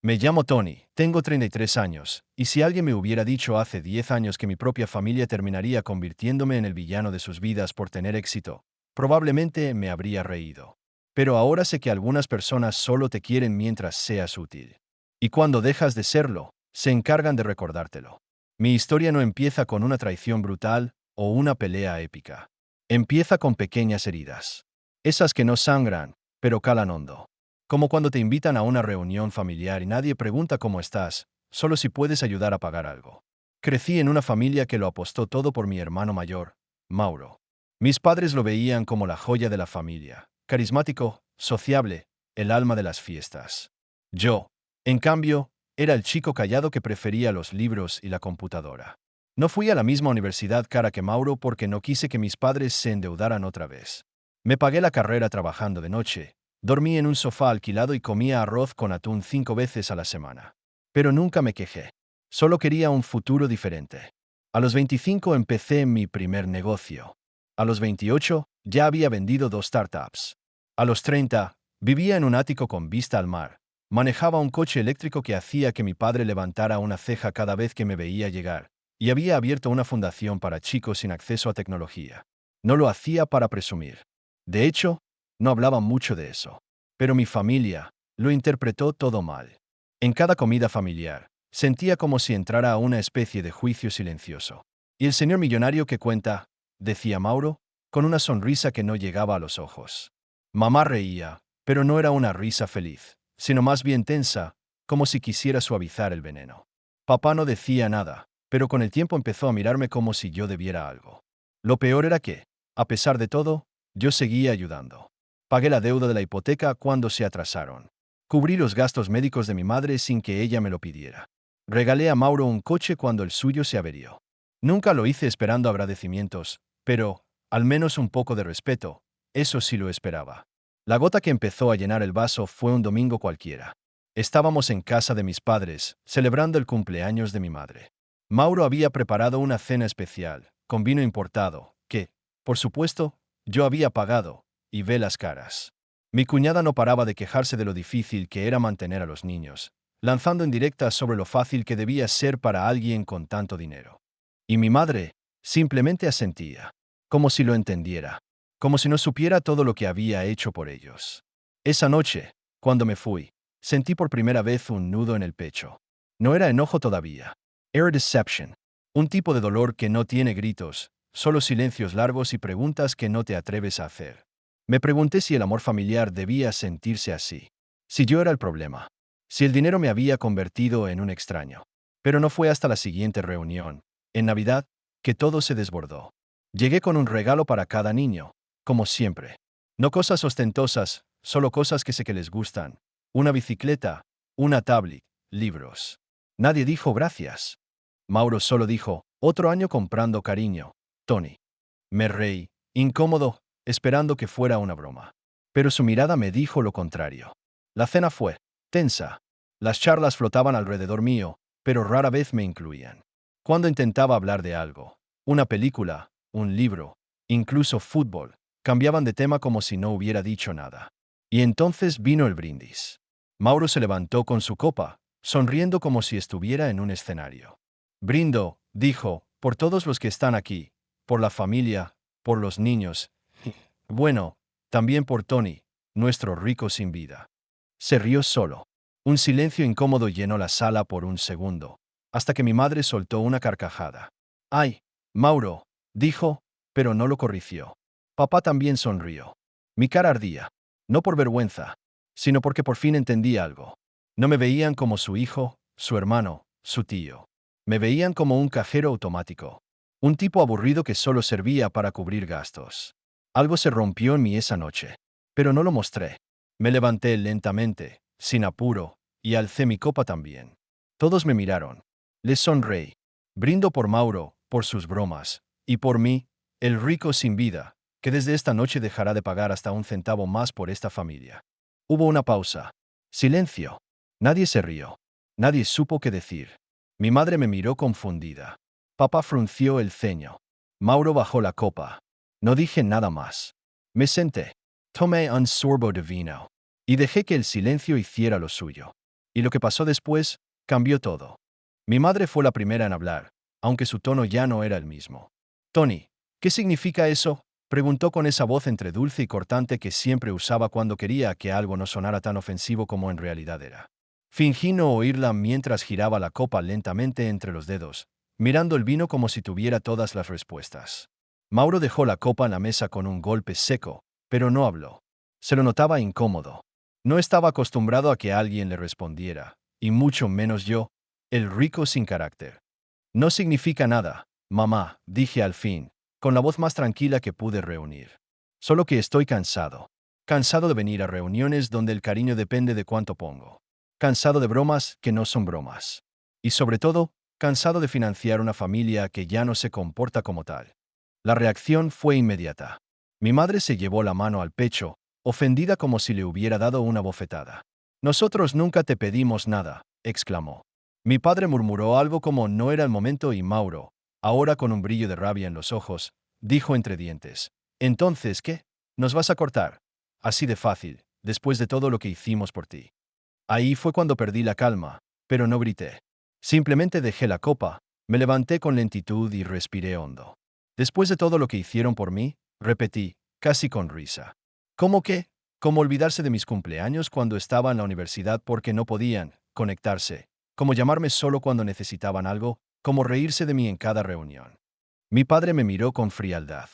Me llamo Tony, tengo 33 años, y si alguien me hubiera dicho hace 10 años que mi propia familia terminaría convirtiéndome en el villano de sus vidas por tener éxito, probablemente me habría reído. Pero ahora sé que algunas personas solo te quieren mientras seas útil. Y cuando dejas de serlo, se encargan de recordártelo. Mi historia no empieza con una traición brutal o una pelea épica. Empieza con pequeñas heridas. Esas que no sangran, pero calan hondo. Como cuando te invitan a una reunión familiar y nadie pregunta cómo estás, solo si puedes ayudar a pagar algo. Crecí en una familia que lo apostó todo por mi hermano mayor, Mauro. Mis padres lo veían como la joya de la familia, carismático, sociable, el alma de las fiestas. Yo, en cambio, era el chico callado que prefería los libros y la computadora. No fui a la misma universidad cara que Mauro porque no quise que mis padres se endeudaran otra vez. Me pagué la carrera trabajando de noche. Dormí en un sofá alquilado y comía arroz con atún 5 veces a la semana. Pero nunca me quejé. Solo quería un futuro diferente. A los 25 empecé mi primer negocio. A los 28 ya había vendido 2 startups. A los 30 vivía en un ático con vista al mar. Manejaba un coche eléctrico que hacía que mi padre levantara una ceja cada vez que me veía llegar. Y había abierto una fundación para chicos sin acceso a tecnología. No lo hacía para presumir. De hecho, no hablaba mucho de eso. Pero mi familia lo interpretó todo mal. En cada comida familiar, sentía como si entrara a una especie de juicio silencioso. ¿Y el señor millonario que cuenta?, decía Mauro, con una sonrisa que no llegaba a los ojos. Mamá reía, pero no era una risa feliz, sino más bien tensa, como si quisiera suavizar el veneno. Papá no decía nada, pero con el tiempo empezó a mirarme como si yo debiera algo. Lo peor era que, a pesar de todo, yo seguía ayudando. Pagué la deuda de la hipoteca cuando se atrasaron. Cubrí los gastos médicos de mi madre sin que ella me lo pidiera. Regalé a Mauro un coche cuando el suyo se averió. Nunca lo hice esperando agradecimientos, pero, al menos un poco de respeto, eso sí lo esperaba. La gota que empezó a llenar el vaso fue un domingo cualquiera. Estábamos en casa de mis padres, celebrando el cumpleaños de mi madre. Mauro había preparado una cena especial, con vino importado, que, por supuesto, yo había pagado, y velas caras. Mi cuñada no paraba de quejarse de lo difícil que era mantener a los niños, lanzando indirectas sobre lo fácil que debía ser para alguien con tanto dinero. Y mi madre simplemente asentía, como si lo entendiera, como si no supiera todo lo que había hecho por ellos. Esa noche, cuando me fui, sentí por primera vez un nudo en el pecho. No era enojo todavía. Era deception, un tipo de dolor que no tiene gritos, solo silencios largos y preguntas que no te atreves a hacer. Me pregunté si el amor familiar debía sentirse así. Si yo era el problema. Si el dinero me había convertido en un extraño. Pero no fue hasta la siguiente reunión, en Navidad, que todo se desbordó. Llegué con un regalo para cada niño, como siempre. No cosas ostentosas, solo cosas que sé que les gustan. Una bicicleta, una tablet, libros. Nadie dijo gracias. Mauro solo dijo, otro año comprando cariño, Tony. Me reí, incómodo, esperando que fuera una broma. Pero su mirada me dijo lo contrario. La cena fue tensa. Las charlas flotaban alrededor mío, pero rara vez me incluían. Cuando intentaba hablar de algo, una película, un libro, incluso fútbol, cambiaban de tema como si no hubiera dicho nada. Y entonces vino el brindis. Mauro se levantó con su copa, sonriendo como si estuviera en un escenario. Brindo, dijo, por todos los que están aquí, por la familia, por los niños. Bueno, también por Tony, nuestro rico sin vida. Se rió solo. Un silencio incómodo llenó la sala por un segundo, hasta que mi madre soltó una carcajada. ¡Ay, Mauro!, dijo, pero no lo corrigió. Papá también sonrió. Mi cara ardía, no por vergüenza, sino porque por fin entendí algo. No me veían como su hijo, su hermano, su tío. Me veían como un cajero automático. Un tipo aburrido que solo servía para cubrir gastos. Algo se rompió en mí esa noche, pero no lo mostré. Me levanté lentamente, sin apuro, y alcé mi copa también. Todos me miraron. Les sonreí. Brindo por Mauro, por sus bromas, y por mí, el rico sin vida, que desde esta noche dejará de pagar hasta un centavo más por esta familia. Hubo una pausa. Silencio. Nadie se rió. Nadie supo qué decir. Mi madre me miró confundida. Papá frunció el ceño. Mauro bajó la copa. No dije nada más. Me senté. Tomé un sorbo de vino. Y dejé que el silencio hiciera lo suyo. Y lo que pasó después cambió todo. Mi madre fue la primera en hablar, aunque su tono ya no era el mismo. Tony, ¿qué significa eso? Preguntó con esa voz entre dulce y cortante que siempre usaba cuando quería que algo no sonara tan ofensivo como en realidad era. Fingí no oírla mientras giraba la copa lentamente entre los dedos, mirando el vino como si tuviera todas las respuestas. Mauro dejó la copa en la mesa con un golpe seco, pero no habló. Se lo notaba incómodo. No estaba acostumbrado a que alguien le respondiera, y mucho menos yo, el rico sin carácter. No significa nada, mamá, dije al fin, con la voz más tranquila que pude reunir. Solo que estoy cansado. Cansado de venir a reuniones donde el cariño depende de cuánto pongo. Cansado de bromas que no son bromas. Y sobre todo, cansado de financiar una familia que ya no se comporta como tal. La reacción fue inmediata. Mi madre se llevó la mano al pecho, ofendida como si le hubiera dado una bofetada. Nosotros nunca te pedimos nada, exclamó. Mi padre murmuró algo como no era el momento y Mauro, ahora con un brillo de rabia en los ojos, dijo entre dientes. Entonces, ¿qué? ¿Nos vas a cortar? Así de fácil, después de todo lo que hicimos por ti. Ahí fue cuando perdí la calma, pero no grité. Simplemente dejé la copa, me levanté con lentitud y respiré hondo. Después de todo lo que hicieron por mí, repetí, casi con risa. ¿Cómo qué? ¿Cómo olvidarse de mis cumpleaños cuando estaba en la universidad porque no podían conectarse? ¿Cómo llamarme solo cuando necesitaban algo? ¿Cómo reírse de mí en cada reunión? Mi padre me miró con frialdad.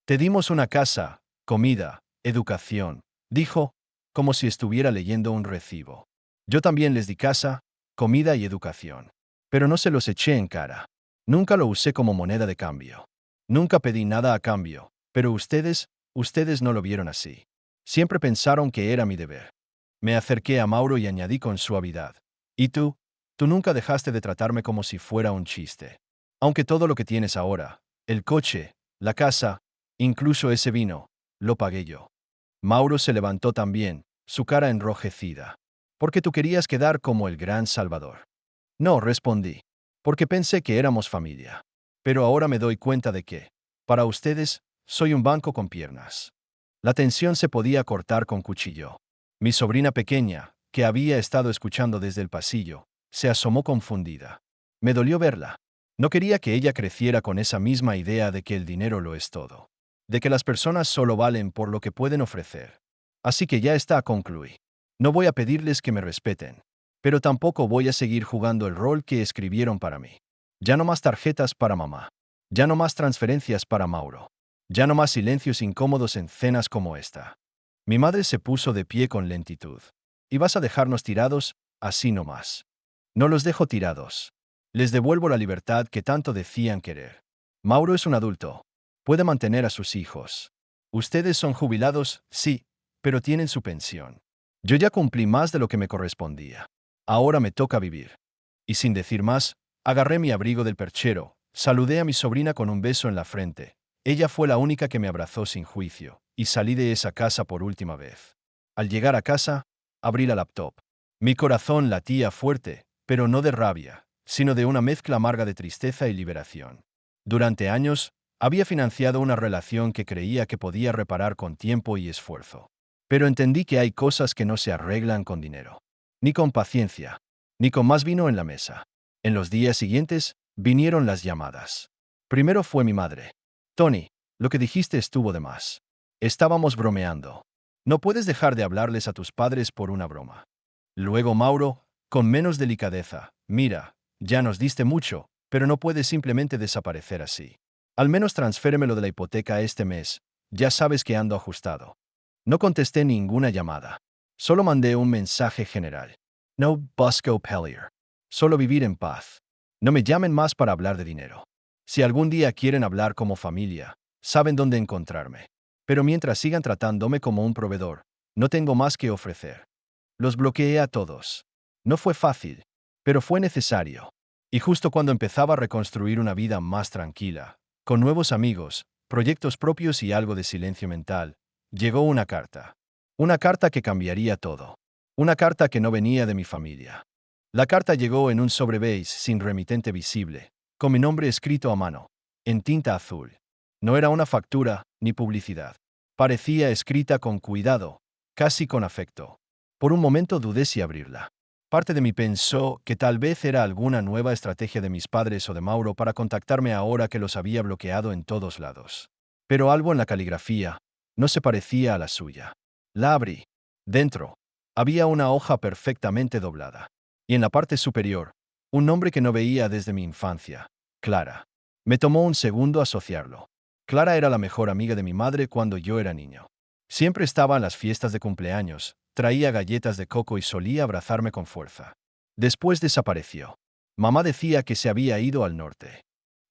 Te dimos una casa, comida, educación, dijo, como si estuviera leyendo un recibo. Yo también les di casa, comida y educación. Pero no se los eché en cara. Nunca lo usé como moneda de cambio. Nunca pedí nada a cambio, pero ustedes no lo vieron así. Siempre pensaron que era mi deber. Me acerqué a Mauro y añadí con suavidad. ¿Y tú? Tú nunca dejaste de tratarme como si fuera un chiste. Aunque todo lo que tienes ahora, el coche, la casa, incluso ese vino, lo pagué yo. Mauro se levantó también, su cara enrojecida. Porque tú querías quedar como el gran salvador. No, respondí. Porque pensé que éramos familia. Pero ahora me doy cuenta de que, para ustedes, soy un banco con piernas. La tensión se podía cortar con cuchillo. Mi sobrina pequeña, que había estado escuchando desde el pasillo, se asomó confundida. Me dolió verla. No quería que ella creciera con esa misma idea de que el dinero lo es todo. De que las personas solo valen por lo que pueden ofrecer. Así que ya está, concluí. No voy a pedirles que me respeten. Pero tampoco voy a seguir jugando el rol que escribieron para mí. Ya no más tarjetas para mamá. Ya no más transferencias para Mauro. Ya no más silencios incómodos en cenas como esta. Mi madre se puso de pie con lentitud. ¿Y vas a dejarnos tirados? Así no más. No los dejo tirados. Les devuelvo la libertad que tanto decían querer. Mauro es un adulto. Puede mantener a sus hijos. Ustedes son jubilados, sí, pero tienen su pensión. Yo ya cumplí más de lo que me correspondía. Ahora me toca vivir. Y sin decir más, agarré mi abrigo del perchero, saludé a mi sobrina con un beso en la frente. Ella fue la única que me abrazó sin juicio, y salí de esa casa por última vez. Al llegar a casa, abrí la laptop. Mi corazón latía fuerte, pero no de rabia, sino de una mezcla amarga de tristeza y liberación. Durante años, había financiado una relación que creía que podía reparar con tiempo y esfuerzo. Pero entendí que hay cosas que no se arreglan con dinero. Ni con paciencia, ni con más vino en la mesa. En los días siguientes, vinieron las llamadas. Primero fue mi madre. Tony, lo que dijiste estuvo de más. Estábamos bromeando. No puedes dejar de hablarles a tus padres por una broma. Luego Mauro, con menos delicadeza, mira, ya nos diste mucho, pero no puedes simplemente desaparecer así. Al menos transféremelo de la hipoteca este mes, ya sabes que ando ajustado. No contesté ninguna llamada. Solo mandé un mensaje general. No busco pelear. Solo vivir en paz. No me llamen más para hablar de dinero. Si algún día quieren hablar como familia, saben dónde encontrarme. Pero mientras sigan tratándome como un proveedor, no tengo más que ofrecer. Los bloqueé a todos. No fue fácil, pero fue necesario. Y justo cuando empezaba a reconstruir una vida más tranquila, con nuevos amigos, proyectos propios y algo de silencio mental, llegó una carta. Una carta que cambiaría todo. Una carta que no venía de mi familia. La carta llegó en un sobre beige sin remitente visible, con mi nombre escrito a mano, en tinta azul. No era una factura ni publicidad. Parecía escrita con cuidado, casi con afecto. Por un momento dudé si abrirla. Parte de mí pensó que tal vez era alguna nueva estrategia de mis padres o de Mauro para contactarme ahora que los había bloqueado en todos lados. Pero algo en la caligrafía no se parecía a la suya. La abrí. Dentro había una hoja perfectamente doblada. Y en la parte superior, un nombre que no veía desde mi infancia. Clara. Me tomó un segundo asociarlo. Clara era la mejor amiga de mi madre cuando yo era niño. Siempre estaba en las fiestas de cumpleaños, traía galletas de coco y solía abrazarme con fuerza. Después desapareció. Mamá decía que se había ido al norte.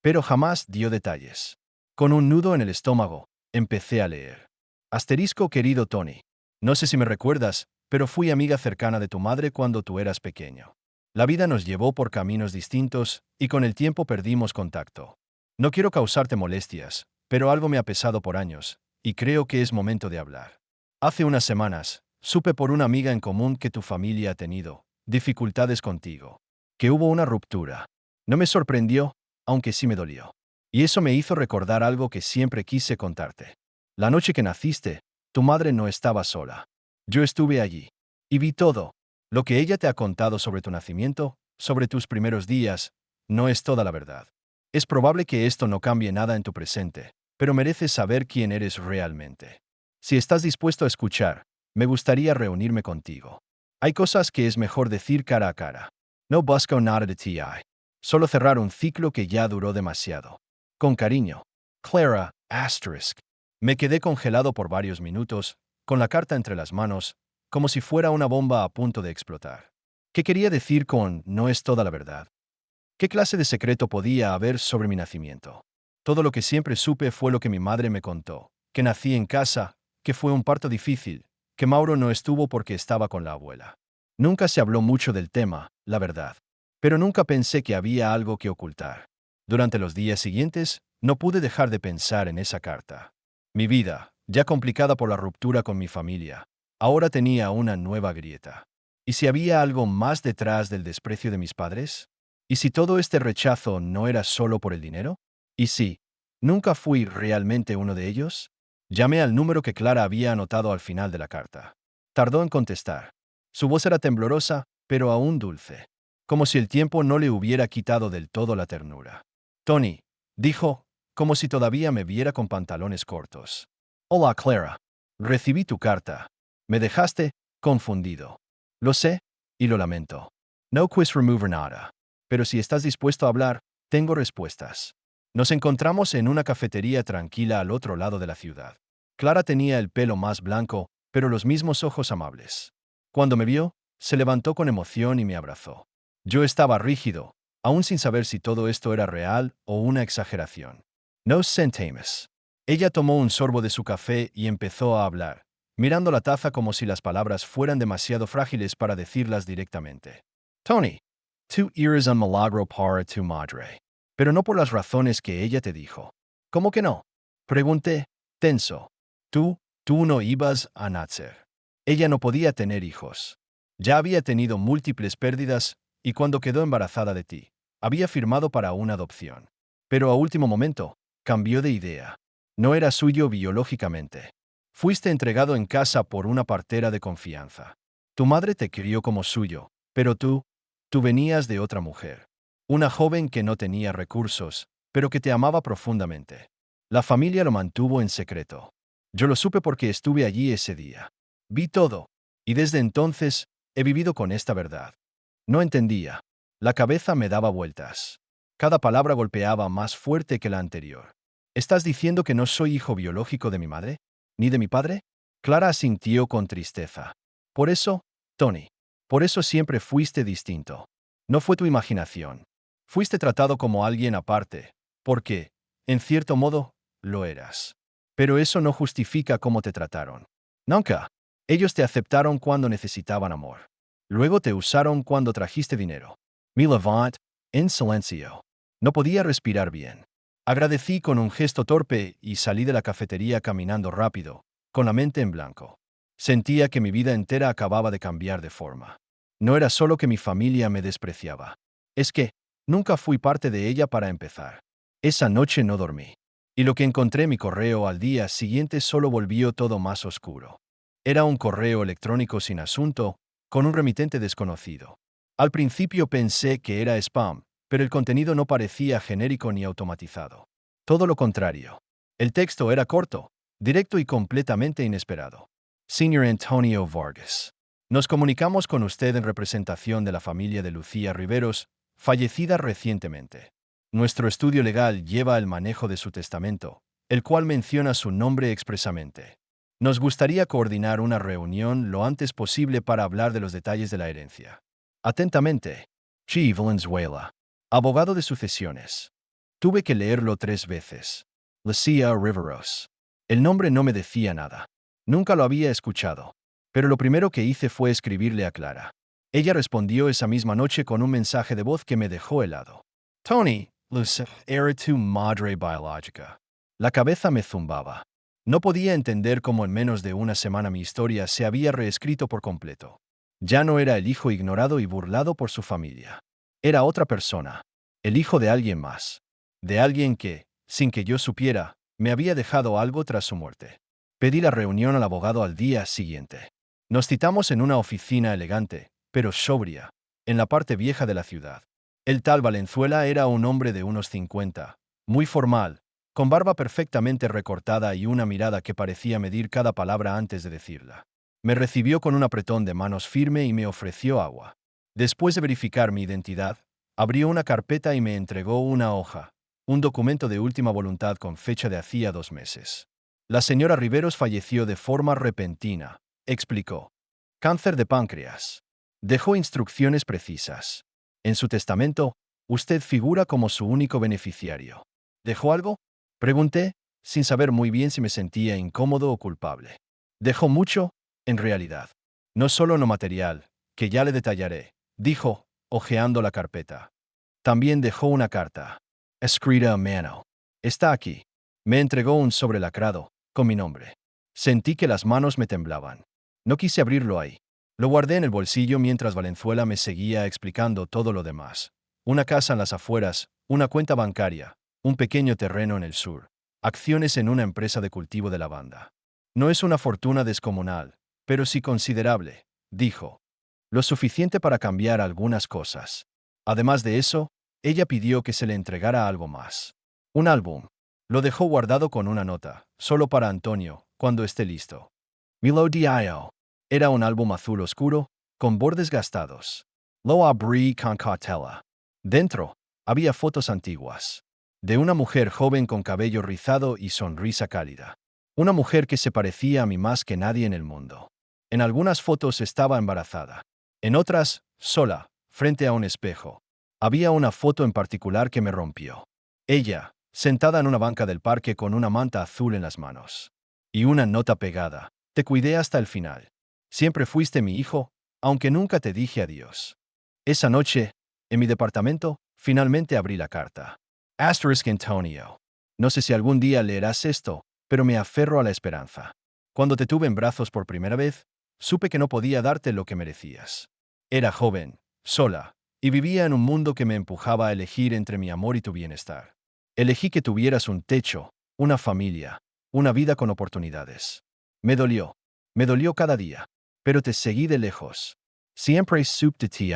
Pero jamás dio detalles. Con un nudo en el estómago, empecé a leer. Asterisco querido Tony. No sé si me recuerdas, pero fui amiga cercana de tu madre cuando tú eras pequeño. La vida nos llevó por caminos distintos y con el tiempo perdimos contacto. No quiero causarte molestias, pero algo me ha pesado por años, y creo que es momento de hablar. Hace unas semanas, supe por una amiga en común que tu familia ha tenido dificultades contigo, que hubo una ruptura. No me sorprendió, aunque sí me dolió. Y eso me hizo recordar algo que siempre quise contarte. La noche que naciste, tu madre no estaba sola. Yo estuve allí. Y vi todo. Lo que ella te ha contado sobre tu nacimiento, sobre tus primeros días, no es toda la verdad. Es probable que esto no cambie nada en tu presente, pero mereces saber quién eres realmente. Si estás dispuesto a escuchar, me gustaría reunirme contigo. Hay cosas que es mejor decir cara a cara. No busco nada de ti. Solo cerrar un ciclo que ya duró demasiado. Con cariño. Clara, asterisk. Me quedé congelado por varios minutos, con la carta entre las manos, como si fuera una bomba a punto de explotar. ¿Qué quería decir con no es toda la verdad? ¿Qué clase de secreto podía haber sobre mi nacimiento? Todo lo que siempre supe fue lo que mi madre me contó, que nací en casa, que fue un parto difícil, que Mauro no estuvo porque estaba con la abuela. Nunca se habló mucho del tema, la verdad. Pero nunca pensé que había algo que ocultar. Durante los días siguientes, no pude dejar de pensar en esa carta. Mi vida, ya complicada por la ruptura con mi familia, ahora tenía una nueva grieta. ¿Y si había algo más detrás del desprecio de mis padres? ¿Y si todo este rechazo no era solo por el dinero? ¿Y si nunca fui realmente uno de ellos? Llamé al número que Clara había anotado al final de la carta. Tardó en contestar. Su voz era temblorosa, pero aún dulce, como si el tiempo no le hubiera quitado del todo la ternura. Tony, dijo, como si todavía me viera con pantalones cortos. Hola, Clara. Recibí tu carta. Me dejaste confundido. Lo sé, y lo lamento. No quiz remover nada. Pero si estás dispuesto a hablar, tengo respuestas. Nos encontramos en una cafetería tranquila al otro lado de la ciudad. Clara tenía el pelo más blanco, pero los mismos ojos amables. Cuando me vio, se levantó con emoción y me abrazó. Yo estaba rígido, aún sin saber si todo esto era real o una exageración. Nos sentamos. Ella tomó un sorbo de su café y empezó a hablar, mirando la taza como si las palabras fueran demasiado frágiles para decirlas directamente. Tony, tú eres un milagro para tu madre. Pero no por las razones que ella te dijo. ¿Cómo que no? Pregunté, tenso. Tú no ibas a nacer. Ella no podía tener hijos. Ya había tenido múltiples pérdidas y cuando quedó embarazada de ti, había firmado para una adopción. Pero a último momento, cambió de idea. No era suyo biológicamente. Fuiste entregado en casa por una partera de confianza. Tu madre te crió como suyo, pero tú venías de otra mujer. Una joven que no tenía recursos, pero que te amaba profundamente. La familia lo mantuvo en secreto. Yo lo supe porque estuve allí ese día. Vi todo, y desde entonces he vivido con esta verdad. No entendía. La cabeza me daba vueltas. Cada palabra golpeaba más fuerte que la anterior. ¿Estás diciendo que no soy hijo biológico de mi madre? ¿Ni de mi padre? Clara asintió con tristeza. Por eso, Tony, por eso siempre fuiste distinto. No fue tu imaginación. Fuiste tratado como alguien aparte, porque, en cierto modo, lo eras. Pero eso no justifica cómo te trataron. Nunca. Ellos te aceptaron cuando necesitaban amor. Luego te usaron cuando trajiste dinero. Me levanté, en silencio. No podía respirar bien. Agradecí con un gesto torpe y salí de la cafetería caminando rápido, con la mente en blanco. Sentía que mi vida entera acababa de cambiar de forma. No era solo que mi familia me despreciaba. Es que nunca fui parte de ella para empezar. Esa noche no dormí. Y lo que encontré en mi correo al día siguiente solo volvió todo más oscuro. Era un correo electrónico sin asunto, con un remitente desconocido. Al principio pensé que era spam, pero el contenido no parecía genérico ni automatizado. Todo lo contrario. El texto era corto, directo y completamente inesperado. Señor Antonio Vargas. Nos comunicamos con usted en representación de la familia de Lucía Riveros, fallecida recientemente. Nuestro estudio legal lleva el manejo de su testamento, el cual menciona su nombre expresamente. Nos gustaría coordinar una reunión lo antes posible para hablar de los detalles de la herencia. Atentamente, G. Valenzuela, abogado de sucesiones. Tuve que leerlo 3 veces. Lucía Riveros. El nombre no me decía nada. Nunca lo había escuchado. Pero lo primero que hice fue escribirle a Clara. Ella respondió esa misma noche con un mensaje de voz que me dejó helado. Tony, Lucía, era tu madre biológica. La cabeza me zumbaba. No podía entender cómo en menos de una semana mi historia se había reescrito por completo. Ya no era el hijo ignorado y burlado por su familia. Era otra persona. El hijo de alguien más. De alguien que, sin que yo supiera, me había dejado algo tras su muerte. Pedí la reunión al abogado al día siguiente. Nos citamos en una oficina elegante, pero sobria, en la parte vieja de la ciudad. El tal Valenzuela era un hombre de unos 50, muy formal, con barba perfectamente recortada y una mirada que parecía medir cada palabra antes de decirla. Me recibió con un apretón de manos firme y me ofreció agua. Después de verificar mi identidad, abrió una carpeta y me entregó una hoja, un documento de última voluntad con fecha de hacía 2 meses. La señora Riveros falleció de forma repentina, explicó. Cáncer de páncreas. Dejó instrucciones precisas. En su testamento, usted figura como su único beneficiario. ¿Dejó algo? Pregunté, sin saber muy bien si me sentía incómodo o culpable. Dejó mucho, en realidad. No solo no material, que ya le detallaré, dijo, hojeando la carpeta. También dejó una carta, escrita a mano. Está aquí. Me entregó un sobre lacrado, con mi nombre. Sentí que las manos me temblaban. No quise abrirlo ahí. Lo guardé en el bolsillo mientras Valenzuela me seguía explicando todo lo demás. Una casa en las afueras, una cuenta bancaria, un pequeño terreno en el sur, acciones en una empresa de cultivo de lavanda. No es una fortuna descomunal, pero sí considerable, dijo. Lo suficiente para cambiar algunas cosas. Además de eso, ella pidió que se le entregara algo más. Un álbum. Lo dejó guardado con una nota, solo para Antonio, cuando esté listo. Milo Dio. Era un álbum azul oscuro, con bordes gastados. Lo abrí con cautela. Dentro, había fotos antiguas. De una mujer joven con cabello rizado y sonrisa cálida. Una mujer que se parecía a mí más que nadie en el mundo. En algunas fotos estaba embarazada. En otras, sola, frente a un espejo. Había una foto en particular que me rompió. Ella, sentada en una banca del parque con una manta azul en las manos. Y una nota pegada. Te cuidé hasta el final. Siempre fuiste mi hijo, aunque nunca te dije adiós. Esa noche, en mi departamento, finalmente abrí la carta. Asterisk Antonio. No sé si algún día leerás esto, pero me aferro a la esperanza. Cuando te tuve en brazos por primera vez, supe que no podía darte lo que merecías. Era joven, sola, y vivía en un mundo que me empujaba a elegir entre mi amor y tu bienestar. Elegí que tuvieras un techo, una familia, una vida con oportunidades. Me dolió cada día, pero te seguí de lejos. Siempre supe de ti,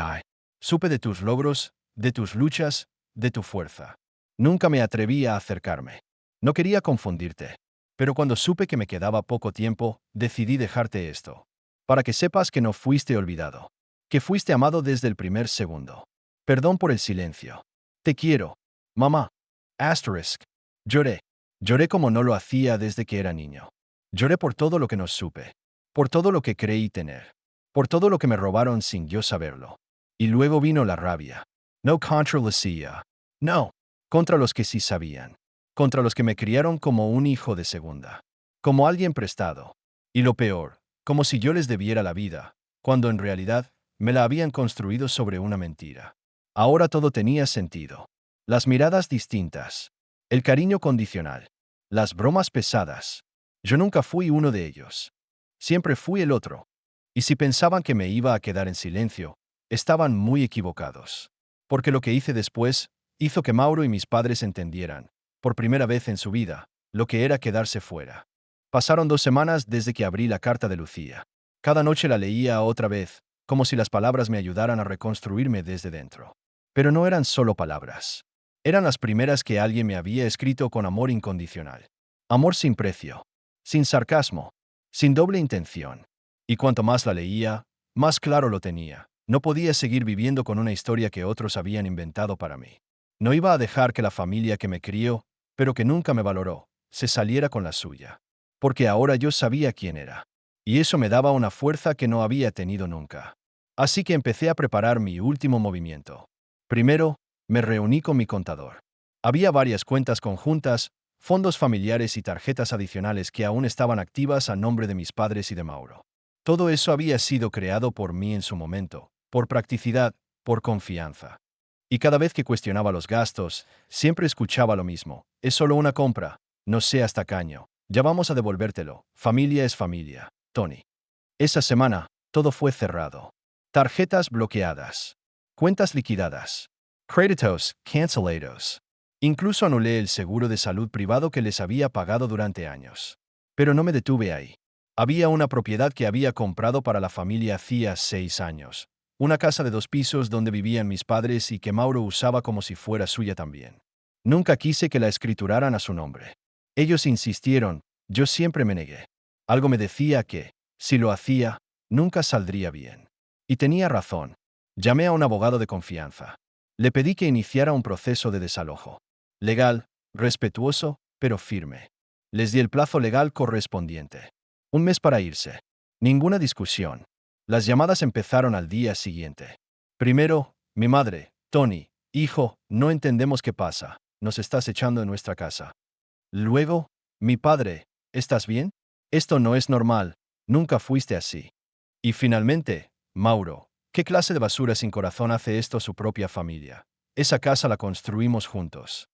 supe de tus logros, de tus luchas, de tu fuerza. Nunca me atreví a acercarme. No quería confundirte, pero cuando supe que me quedaba poco tiempo, decidí dejarte esto. Para que sepas que no fuiste olvidado, que fuiste amado desde el primer segundo. Perdón por el silencio. Te quiero, mamá. Asterisk. Lloré. Lloré como no lo hacía desde que era niño. Lloré por todo lo que no supe, por todo lo que creí tener, por todo lo que me robaron sin yo saberlo. Y luego vino la rabia. No contra Lucía. No. Contra los que sí sabían. Contra los que me criaron como un hijo de segunda. Como alguien prestado. Y lo peor, como si yo les debiera la vida, cuando en realidad me la habían construido sobre una mentira. Ahora todo tenía sentido. Las miradas distintas. El cariño condicional. Las bromas pesadas. Yo nunca fui uno de ellos. Siempre fui el otro. Y si pensaban que me iba a quedar en silencio, estaban muy equivocados. Porque lo que hice después hizo que Mauro y mis padres entendieran, por primera vez en su vida, lo que era quedarse fuera. Pasaron 2 semanas desde que abrí la carta de Lucía. Cada noche la leía otra vez, como si las palabras me ayudaran a reconstruirme desde dentro. Pero no eran solo palabras. Eran las primeras que alguien me había escrito con amor incondicional. Amor sin precio, sin sarcasmo, sin doble intención. Y cuanto más la leía, más claro lo tenía. No podía seguir viviendo con una historia que otros habían inventado para mí. No iba a dejar que la familia que me crió, pero que nunca me valoró, se saliera con la suya. Porque ahora yo sabía quién era. Y eso me daba una fuerza que no había tenido nunca. Así que empecé a preparar mi último movimiento. Primero, me reuní con mi contador. Había varias cuentas conjuntas, fondos familiares y tarjetas adicionales que aún estaban activas a nombre de mis padres y de Mauro. Todo eso había sido creado por mí en su momento, por practicidad, por confianza. Y cada vez que cuestionaba los gastos, siempre escuchaba lo mismo. Es solo una compra. No seas tacaño. Ya vamos a devolvértelo. Familia es familia. Tony. Esa semana, todo fue cerrado. Tarjetas bloqueadas. Cuentas liquidadas. Créditos cancelados. Incluso anulé el seguro de salud privado que les había pagado durante años. Pero no me detuve ahí. Había una propiedad que había comprado para la familia hacía 6 años. Una casa de 2 pisos donde vivían mis padres y que Mauro usaba como si fuera suya también. Nunca quise que la escrituraran a su nombre. Ellos insistieron, yo siempre me negué. Algo me decía que, si lo hacía, nunca saldría bien. Y tenía razón. Llamé a un abogado de confianza. Le pedí que iniciara un proceso de desalojo. Legal, respetuoso, pero firme. Les di el plazo legal correspondiente. 1 mes para irse. Ninguna discusión. Las llamadas empezaron al día siguiente. Primero, mi madre, Tony, hijo, no entendemos qué pasa, nos estás echando de nuestra casa. Luego, mi padre, ¿estás bien? Esto no es normal, nunca fuiste así. Y finalmente, Mauro, ¿qué clase de basura sin corazón hace esto a su propia familia? Esa casa la construimos juntos.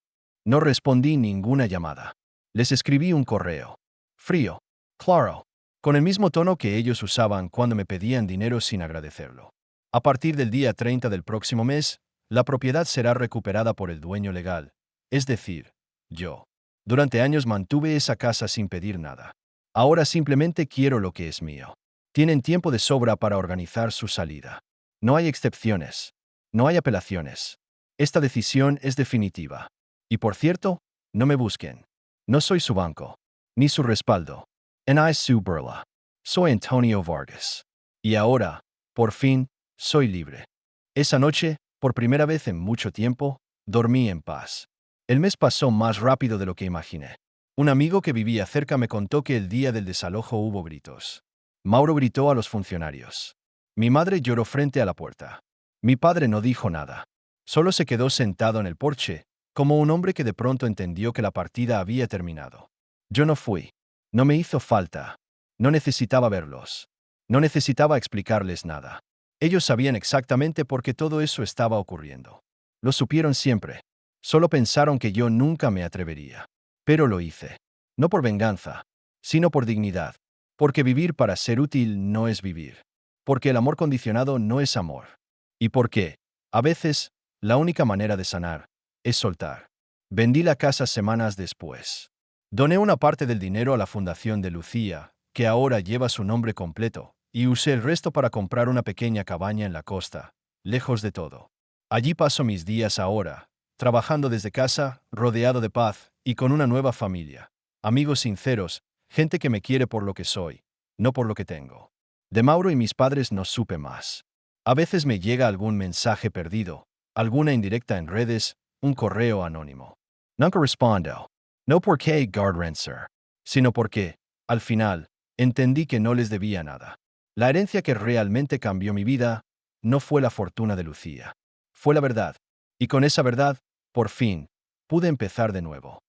No respondí ninguna llamada. Les escribí un correo. Frío, claro, con el mismo tono que ellos usaban cuando me pedían dinero sin agradecerlo. A partir del día 30 del próximo mes, la propiedad será recuperada por el dueño legal, es decir, yo. Durante años mantuve esa casa sin pedir nada. Ahora simplemente quiero lo que es mío. Tienen tiempo de sobra para organizar su salida. No hay excepciones. No hay apelaciones. Esta decisión es definitiva. Y por cierto, no me busquen. No soy su banco, ni su respaldo. Ni su burla. Soy Antonio Vargas. Y ahora, por fin, soy libre. Esa noche, por primera vez en mucho tiempo, dormí en paz. El mes pasó más rápido de lo que imaginé. Un amigo que vivía cerca me contó que el día del desalojo hubo gritos. Mauro gritó a los funcionarios. Mi madre lloró frente a la puerta. Mi padre no dijo nada. Solo se quedó sentado en el porche, como un hombre que de pronto entendió que la partida había terminado. Yo no fui. No me hizo falta. No necesitaba verlos. No necesitaba explicarles nada. Ellos sabían exactamente por qué todo eso estaba ocurriendo. Lo supieron siempre. Solo pensaron que yo nunca me atrevería. Pero lo hice. No por venganza, sino por dignidad. Porque vivir para ser útil no es vivir. Porque el amor condicionado no es amor. Y porque, a veces, la única manera de sanar es soltar. Vendí la casa semanas después. Doné una parte del dinero a la fundación de Lucía, que ahora lleva su nombre completo, y usé el resto para comprar una pequeña cabaña en la costa, lejos de todo. Allí paso mis días ahora, trabajando desde casa, rodeado de paz y con una nueva familia. Amigos sinceros, gente que me quiere por lo que soy, no por lo que tengo. De Mauro y mis padres no supe más. A veces me llega algún mensaje perdido, alguna indirecta en redes, un correo anónimo. Nunca respondo. No porque guardrencer, sino porque, al final, entendí que no les debía nada. La herencia que realmente cambió mi vida no fue la fortuna de Lucía. Fue la verdad. Y con esa verdad, por fin, pude empezar de nuevo.